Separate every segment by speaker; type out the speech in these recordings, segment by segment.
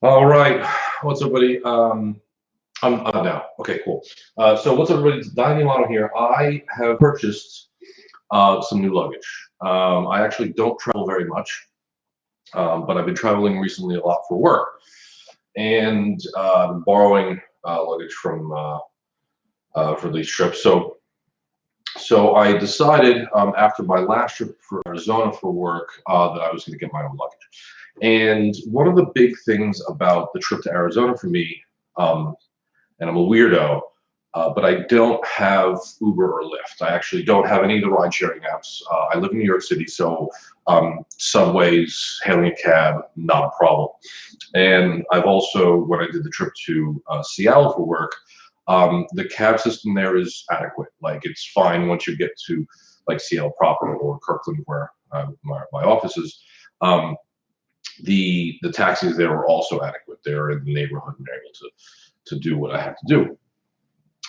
Speaker 1: All right, what's up, everybody? I'm now. Okay, cool. So what's up, everybody? It's Dining Model here. I have purchased some new luggage. I actually don't travel very much, but I've been traveling recently a lot for work, and borrowing luggage from for these trips. So I decided after my last trip for Arizona for work that I was going to get my own luggage. And one of the big things about the trip to Arizona for me, and I'm a weirdo, but I don't have Uber or Lyft. I actually don't have any of the ride-sharing apps. I live in New York City, so subways, hailing a cab, not a problem. And I've also, when I did the trip to Seattle for work, the cab system there is adequate. Like, it's fine once you get to like Seattle proper or Kirkland, where my office is. The taxis there are also adequate. They're in the neighborhood and they're able to do what I have to do.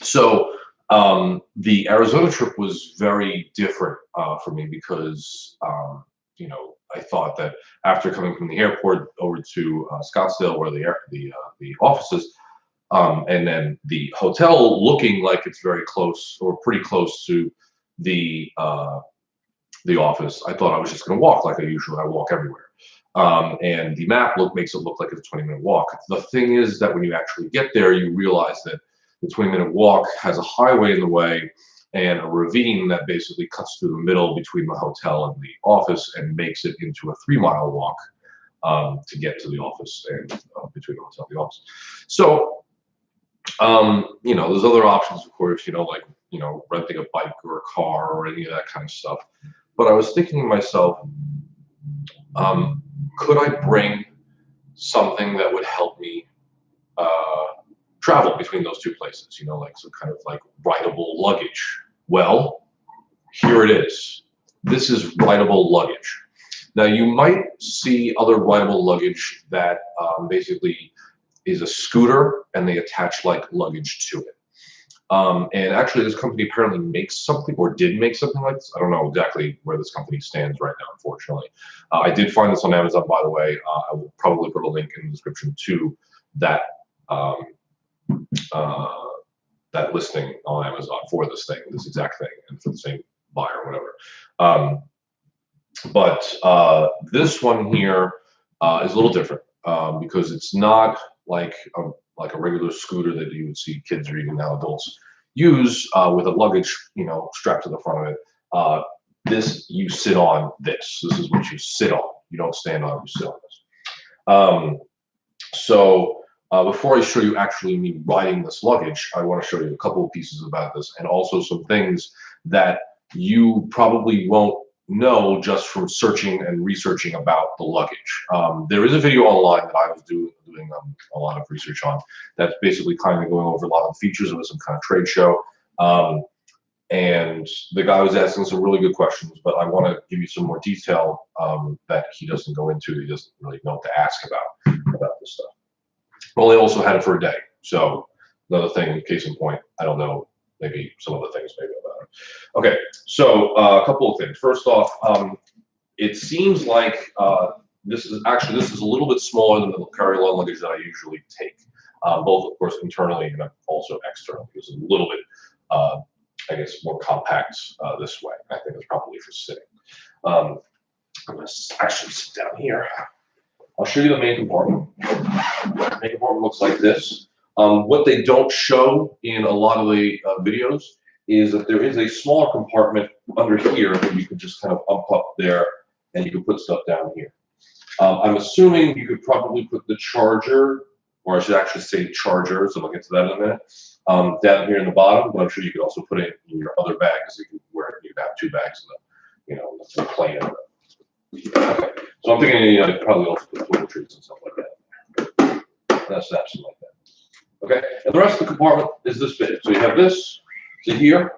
Speaker 1: So the Arizona trip was very different for me because I thought that after coming from the airport over to Scottsdale, where the office is, and then the hotel looking like it's very close or pretty close to the office, I thought I was just going to walk like I walk everywhere. And the map makes it look like it's a 20-minute walk. The thing is that when you actually get there, you realize that the 20-minute walk has a highway in the way and a ravine that basically cuts through the middle between the hotel and the office and makes it into a 3-mile walk to get to the office and between the hotel and the office. So, there's other options, of course, like, renting a bike or a car or any of that kind of stuff. But I was thinking to myself, could I bring something that would help me travel between those two places? Like some kind of like rideable luggage. Well, here it is. This is rideable luggage. Now, you might see other rideable luggage that basically is a scooter and they attach like luggage to it. And actually, this company apparently makes something, or did make something like this. I don't know exactly where this company stands right now, unfortunately. I did find this on Amazon, by the way. I will probably put a link in the description to that that listing on Amazon for this thing, this exact thing, and for the same buyer or whatever. But this one here is a little different because it's not like a regular scooter that you would see kids or even now adults use with a luggage, strapped to the front of it. This, you sit on this. This is what you sit on. You don't stand on it, you sit on this. So before I show you actually me riding this luggage, I want to show you a couple of pieces about this and also some things that you probably won't know just from searching and researching about the luggage. There is a video online that I was doing a lot of research on that's basically kind of going over a lot of the features of some kind of trade show. And the guy was asking some really good questions, but I want to give you some more detail that he doesn't go into. He doesn't really know what to ask about this stuff. Well, they also had it for a day. So another thing, case in point, I don't know, maybe some other things maybe about it. Okay, so a couple of things. First off, it seems like this is a little bit smaller than the carry-on luggage that I usually take, both of course internally and also externally. It's a little bit, I guess, more compact this way. I think it's probably for sitting. I'm going to actually sit down here. I'll show you the main compartment. The main compartment looks like this. What they don't show in a lot of the videos is that there is a smaller compartment under here that you could just kind of up there, and you can put stuff down here. I'm assuming you could probably put the charger, or I should actually say chargers, and I'll get to that in a minute, down here in the bottom, but I'm sure you could also put it in your other bag, because you could have 2 bags in the plane. Okay. So I'm thinking you probably also put toiletries and stuff like that. That's something like that. Okay, and the rest of the compartment is this big. So you have this to here,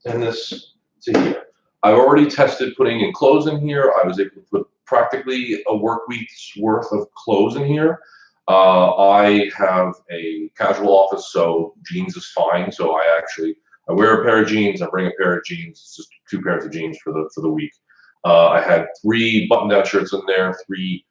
Speaker 1: and this to here. I've already tested putting in clothes in here. I was able to put practically a work week's worth of clothes in here. I have a casual office, so jeans is fine. So I wear a pair of jeans. I bring a pair of jeans. It's just 2 pairs of jeans for the week. I had 3 button-down shirts in there, 3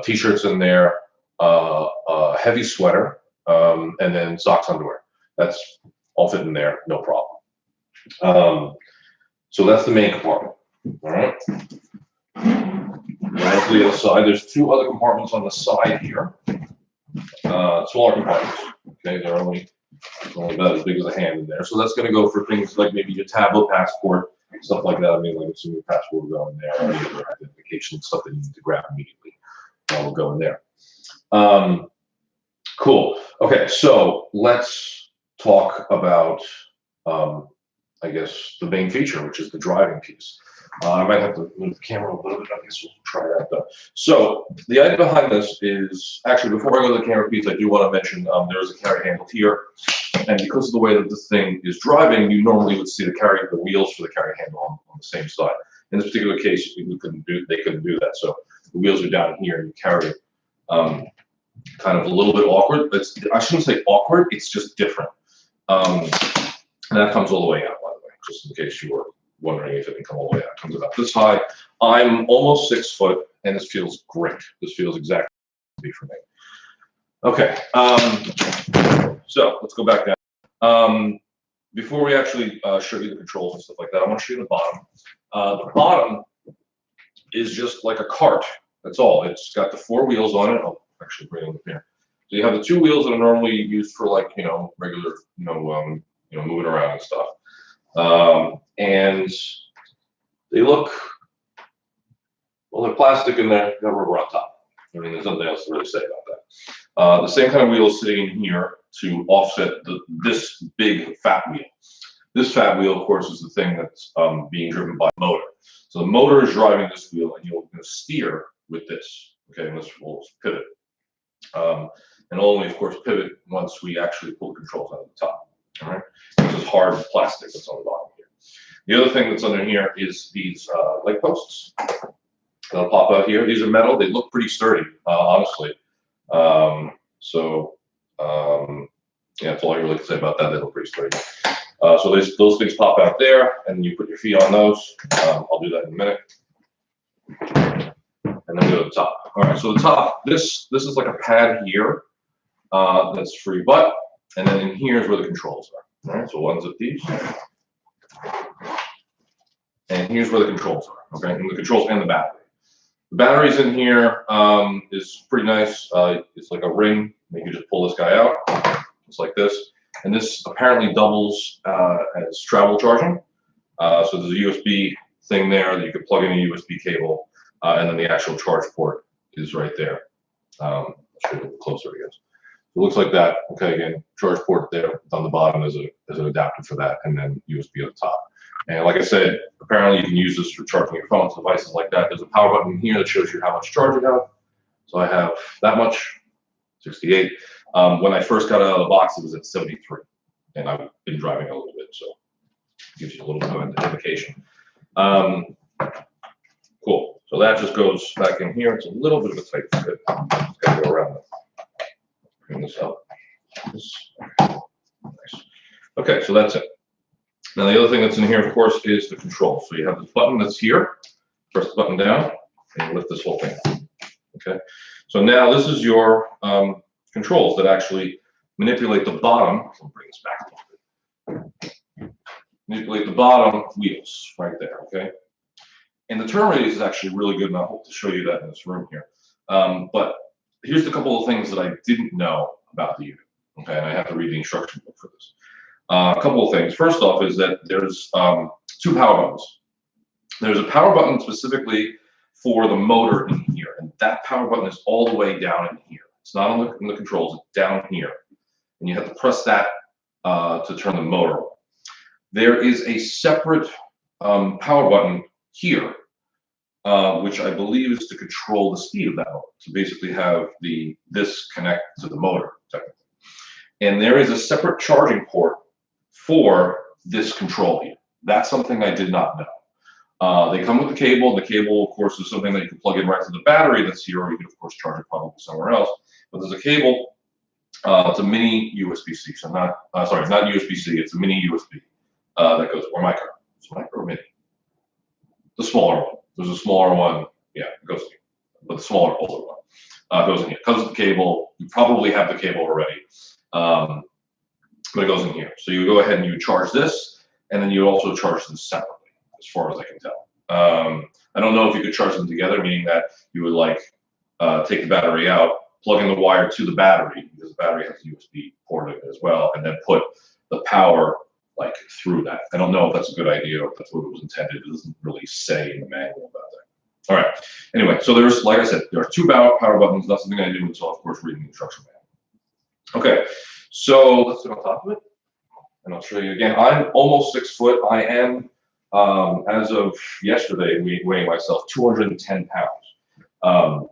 Speaker 1: t-shirts in there, a heavy sweater, and then socks, underwear. That's all fit in there, no problem. So that's the main compartment. All right. Right to the other side, there's two other compartments on the side here. Smaller compartments. Okay, they're only about as big as a hand in there. So that's going to go for things like maybe your tablet, passport, stuff like that. I mean, like some of your passport will go in there, or any other identification stuff that you need to grab immediately will go in there. Cool. Okay, so let's talk about, I guess, the main feature, which is the driving piece. I might have to move the camera a little bit. I guess we'll try that though. So the idea behind this is, actually, before I go to the camera piece, I do want to mention there is a carry handle here, and because of the way that this thing is driving, you normally would see the wheels for the carry handle on the same side. In this particular case, they couldn't do that. So the wheels are down here, and you carry it kind of a little bit awkward. I shouldn't say awkward. It's just different, and that comes all the way out, by the way, just in case you were wondering if it can come all the way out. It comes about this high. I'm almost 6 foot, and this feels great. This feels exactly for me. Okay, so let's go back down. Before we actually show you the controls and stuff like that, I want to show you the bottom. The bottom is just like a cart. That's all. It's got the 4 wheels on it. I'll actually bring it up here. So you have the 2 wheels that are normally used for, like, regular, moving around and stuff. And they look, well, they're plastic and they're rubber on top. I mean, there's nothing else to really say about that. The same kind of wheel is sitting in here to offset this big fat wheel. This fat wheel, of course, is the thing that's being driven by the motor. So the motor is driving this wheel, and you're going to steer with this. Okay, and this will pivot. And only, of course, pivot once we actually pull the controls out of the top. All right, this is hard plastic that's on the bottom here. The other thing that's under here is these leg posts. They'll pop out here. These are metal. They look pretty sturdy, honestly. Yeah, that's all I really can say about that. They look pretty sturdy. So those things pop out there, and you put your feet on those. I'll do that in a minute. And then go to the top. All right, so the top, this is like a pad here that's for your butt. And then in here is where the controls are. All right, so we'll unzip these. And here's where the controls are, okay? And the controls and the battery. The battery's in here is pretty nice. It's like a ring. You can just pull this guy out, just like this. And this apparently doubles as travel charging. So there's a USB thing there that you could plug in a USB cable, and then the actual charge port is right there. I'll show you a little closer, I guess. It looks like that. Okay, again, charge port there on the bottom as an adapter for that, and then USB on the top. And like I said, apparently you can use this for charging your phones, devices like that. There's a power button here that shows you how much charge you have. So I have that much, 68. When I first got it out of the box, it was at 73, and I've been driving a little bit, so it gives you a little bit of an indication. Cool. So that just goes back in here. It's a little bit of a tight fit. It's got to go around. Bring this up. Nice. Okay, so that's it. Now the other thing that's in here, of course, is the control. So you have this button that's here. Press the button down and lift this whole thing up. Okay. So now this is your controls that actually manipulate the bottom. I'll bring this back a little bit. Manipulate the bottom wheels right there. Okay. And the turn radius is actually really good, and I hope to show you that in this room here. But here's a couple of things that I didn't know about the unit. Okay, and I have to read the instruction book for this. A couple of things. First off is that there's 2 power buttons. There's a power button specifically for the motor in here, and that power button is all the way down in here. It's not on the controls, it's down here. And you have to press that to turn the motor on. There is a separate power button here, which I believe is to control the speed of that motor, to basically have this connect to the motor, technically. And there is a separate charging port for this control here. That's something I did not know. They come with the cable. The cable, of course, is something that you can plug in right to the battery that's here, or you can, of course, charge it probably somewhere else. But there's a cable. It's a mini USB-C. So not USB-C. It's a mini USB that goes, or micro. It's micro or mini? The smaller one. There's a smaller one. Yeah, it goes but the smaller, older one goes in here. Comes with the cable. You probably have the cable already, but it goes in here. So you go ahead and you charge this, and then you also charge them separately, as far as I can tell. I don't know if you could charge them together, meaning that you would like take the battery out, plug in the wire to the battery, because the battery has a USB port in it as well, and then put the power like through that. I don't know if that's a good idea or if that's what it was intended. It doesn't really say in the manual about that. All right. Anyway, so there's, like I said, there are two power buttons. That's something I do until, of course, reading the instruction manual. Okay, so let's sit on top of it, and I'll show you again. I'm almost 6 foot. I am, as of yesterday, weighing myself 210 pounds.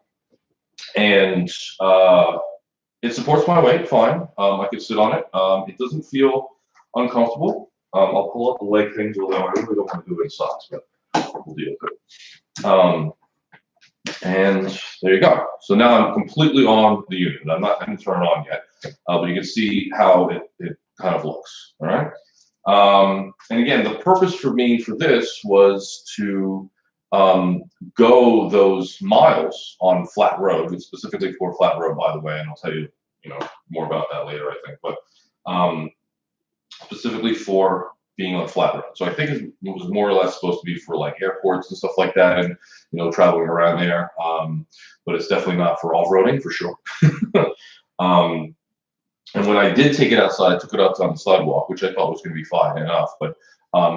Speaker 1: It supports my weight fine. I could sit on it. It doesn't feel uncomfortable. I'll pull up the leg things, although I really don't want to do it in socks, but we'll deal with it. And there you go. So now I'm completely on the unit. I'm not going to turn it on yet, but you can see how it kind of looks. All right. And again, the purpose for me for this was to go those miles on flat road. It's specifically for flat road, by the way, and I'll tell you, more about that later, I think. But specifically for being on flat road. So I think it was more or less supposed to be for like airports and stuff like that, and traveling around there. But it's definitely not for off-roading for sure. And when I did take it outside, I took it out on the sidewalk, which I thought was going to be fine enough. But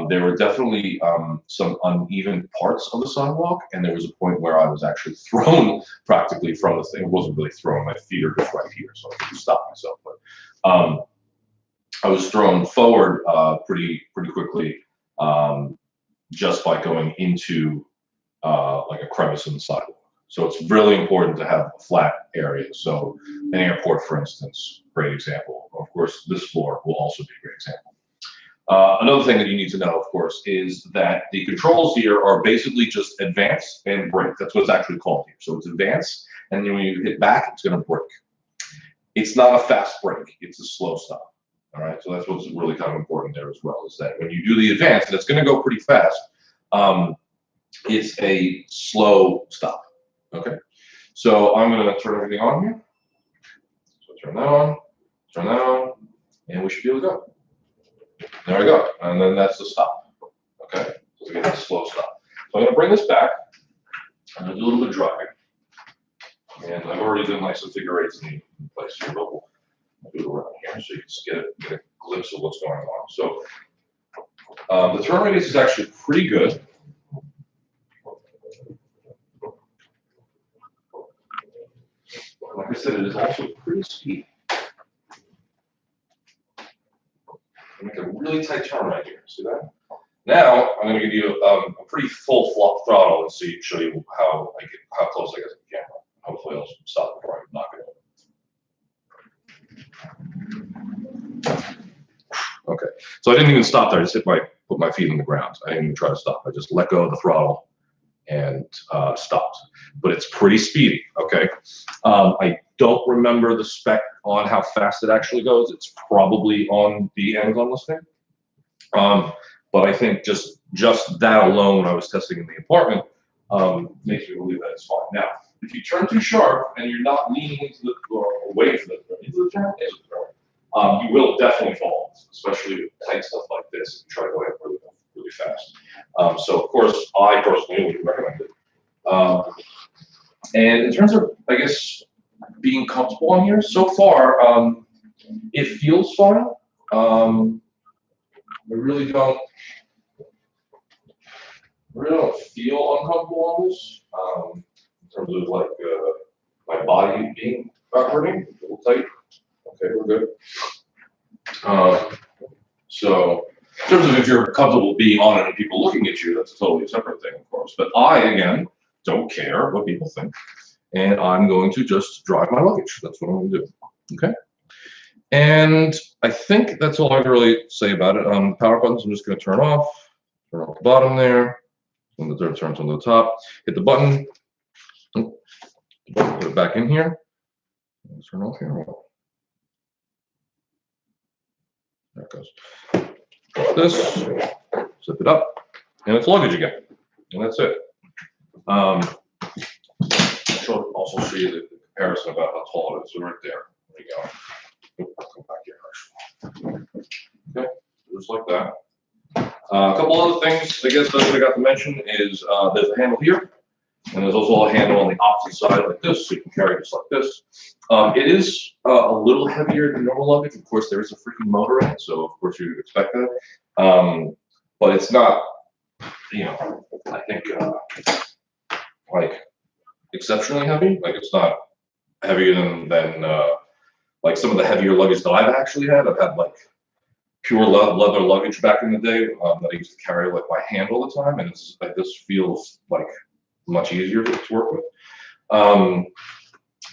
Speaker 1: there were definitely some uneven parts of the sidewalk, and there was a point where I was actually thrown practically from the thing. It wasn't really thrown; my feet are just right here, so I couldn't stop myself. But I was thrown forward pretty quickly just by going into like a crevice in the sidewalk. So it's really important to have a flat area. So an airport, for instance, great example. Of course, this floor will also be a great example. Another thing that you need to know, of course, is that the controls here are basically just advance and brake. That's what it's actually called here. So it's advance, and then when you hit back, it's going to brake. It's not a fast brake. It's a slow stop. All right, so that's what's really kind of important there as well, is that when you do the advance, and it's going to go pretty fast, it's a slow stop. Okay, so I'm going to turn everything on here. So turn that on, and we should be able to go. There we go, and then that's the stop. Okay, so we get a slow stop. So I'm going to bring this back. I'm going to do a little bit of driving, and I've already done like some figure eights in place here. But we'll do it around here so you can just get a glimpse of what's going on. So the turn radius is actually pretty good. Like I said, it is also pretty speedy. Make a really tight turn right here. See that? Now I'm going to give you a pretty full flop throttle and show you how close I get to the camera. Hopefully, I'll stop before I knock it over. Okay, so I didn't even stop there. I just put my feet on the ground. I didn't even try to stop. I just let go of the throttle and stopped. But it's pretty speedy. Okay, I don't remember the spec on how fast it actually goes. It's probably on the Amazon listing. But I think just that alone, I was testing in the apartment, makes me believe that it's fine. Now, if you turn too sharp and you're not leaning into the or away from into the turn, you will definitely fall, especially with tight stuff like this if you try to go ahead really fast. So of course, I personally would recommend it. And in terms of, I guess, being comfortable on here, so far, it feels fine. I really don't feel uncomfortable on this. In terms of like my body being hurting, a little tight. Okay, we're good. So in terms of if you're comfortable being on it and people looking at you, that's a totally separate thing, of course. But I, again, don't care what people think. And I'm going to just drive my luggage. That's what I'm going to do. Okay. And I think that's all I can really say about it. Power buttons, I'm just going to turn off the bottom there. When the third turns on the top, hit the button. Put it back in here. Let's turn off here. There it goes. This, zip it up, and it's luggage again. And that's it. also show you the comparison about how tall it is. So right there. There you go. I'll come back here actually. Okay, just like that. A couple other things, I guess, that I got to mention is there's a handle here, and there's also a handle on the opposite side like this, so you can carry this like this. It is a little heavier than normal luggage. Of course, there is a freaking motor in it, so of course you would expect that. But it's not, I think, like exceptionally heavy. Like it's not heavier than like some of the heavier luggage that I've actually had. I've had like pure leather luggage back in the day that I used to carry like by hand all the time, and it's like this feels like much easier to work with.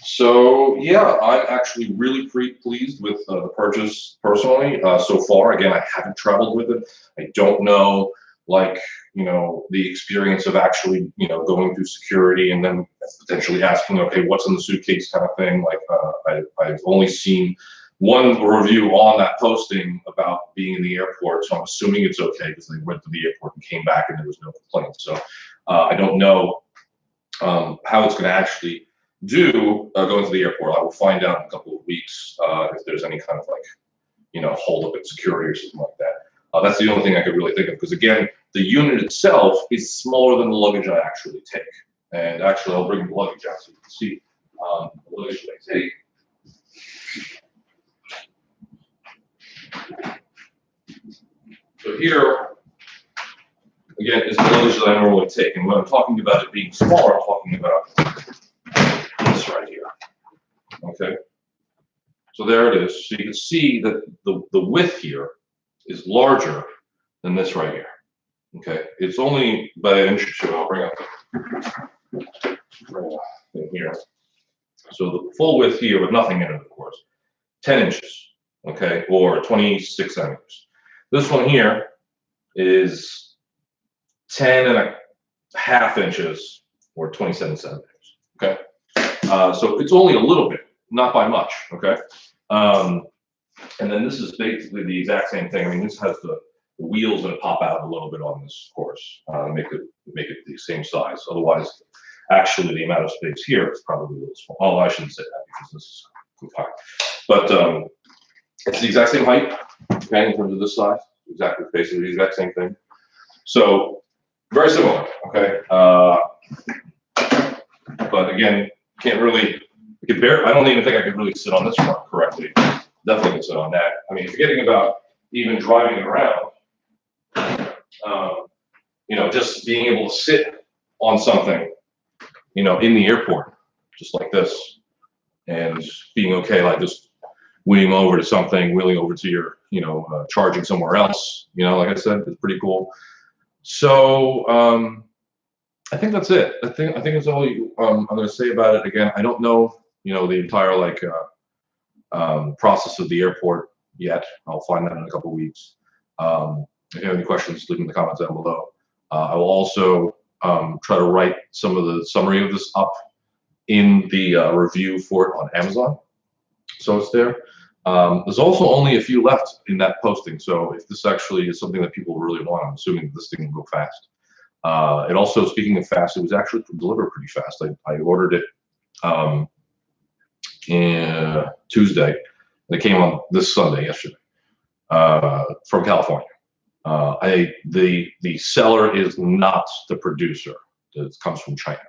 Speaker 1: So yeah, I'm actually really pretty pleased with the purchase personally so far. Again, I haven't traveled with it. I don't know, like, the experience of actually, going through security and then potentially asking, okay, what's in the suitcase kind of thing. Like, I've only seen one review on that posting about being in the airport, so I'm assuming it's okay because they went to the airport and came back and there was no complaint. So I don't know how it's going to actually do going to the airport. I will find out in a couple of weeks if there's any kind of like, hold up at security or something like that. That's the only thing I could really think of, because again, the unit itself is smaller than the luggage I actually take. And actually, I'll bring the luggage out so you can see the luggage I take. So here, again, is the luggage that I normally take. And when I'm talking about it being smaller, I'm talking about this right here. Okay. So there it is. So you can see that the width here is larger than this right here. Okay. It's only by an inch or two. I'll bring up in here. So the full width here with nothing in it, of course, 10 inches. Okay. Or 26 centimeters. This one here is 10.5 inches or 27 centimeters. Okay. So it's only a little bit, not by much. Okay. And then this is basically the exact same thing. I mean, this has the wheels that pop out a little bit on this, of course, make it the same size. Otherwise, actually, the amount of space here is probably a little small. Oh, I shouldn't say that because this is compact. But it's the exact same height, okay, in terms of this size. Exactly, basically the exact same thing. So very similar, okay. But again, can't really. I don't even think I could really sit on this one correctly. Definitely can sit on that. I mean, forgetting about even driving it around, just being able to sit on something, in the airport, just like this, and being okay, like just wheeling over to something, wheeling over to your, charging somewhere else, like I said, it's pretty cool. So I think that's it. I think that's all I'm going to say about it. Again, I don't know, the entire process of the airport yet. I'll find that in a couple of weeks. If you have any questions, leave them in the comments down below. I will also try to write some of the summary of this up in the review for it on Amazon, so it's there. There's also only a few left in that posting, so if this actually is something that people really want, I'm assuming this thing will go fast. And also, speaking of fast, it was actually delivered pretty fast. I ordered it in Tuesday, and it came on this Sunday, yesterday, from California. The seller is not the producer. It comes from China.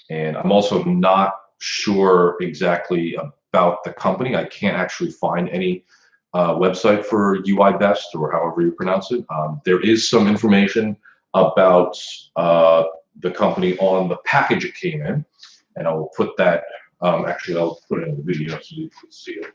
Speaker 1: And I'm also not sure exactly about the company. I can't actually find any website for IUBEST, or however you pronounce it. There is some information about the company on the package it came in, and I will put that, actually I'll put it in the video so you can see it.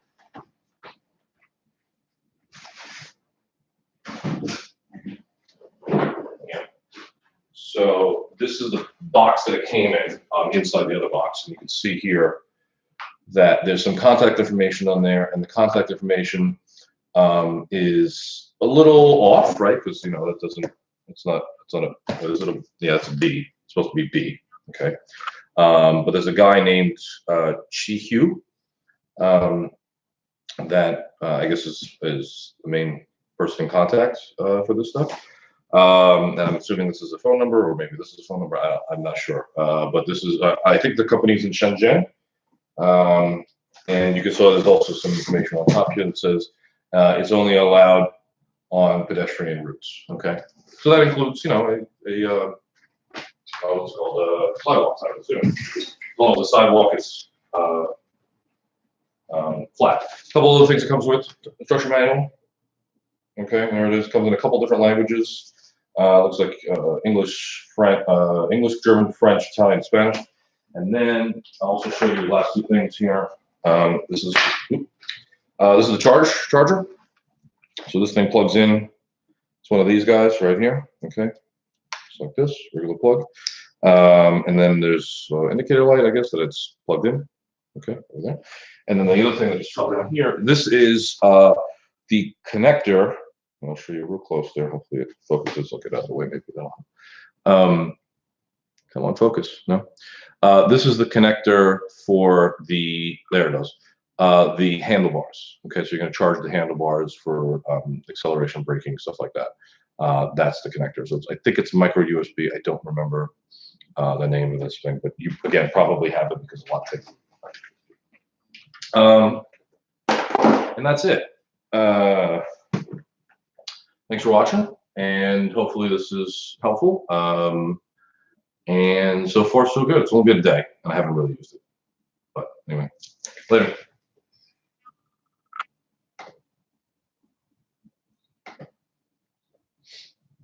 Speaker 1: So this is the box that it came in, inside the other box, and you can see here that there's some contact information on there, and the contact information is a little off, right? Because that doesn't, it's not a, what is it? Yeah, it's a B. It's supposed to be B. Okay. But there's a guy named Chi-Hu that I guess is the main person in contact for this stuff. And I'm assuming this is a phone number, or maybe this is a phone number. I'm not sure. But this is, I think the company's in Shenzhen. And you can saw there's also some information on top here that says it's only allowed on pedestrian routes. Okay, so that includes, you know, what's called sidewalks, I would assume, as long as the sidewalk is flat. A couple of other things it comes with: instruction manual. Okay, there it is. Comes in a couple different languages. Looks like English, English, German, French, Italian, Spanish. And then I'll also show you the last two things here. This is the charger. So this thing plugs in. It's one of these guys right here. Okay, just like this, regular plug. And then there's indicator light, I guess, that it's plugged in. Okay, over there. And then the other thing that is plugged in here. This is the connector. I'll show you real close there. Hopefully it focuses. Look it out of the way. Maybe that'll. Come on, focus. No. This is the connector for the. There it goes. The handlebars. Okay, so you're going to charge the handlebars for acceleration, braking, stuff like that. That's the connector. So I think it's micro USB. I don't remember the name of this thing, but you again probably have it because a lot of things. And that's it. Thanks for watching, and hopefully this is helpful. And so far, so good. It's only been a day, and I haven't really used it. But anyway, later.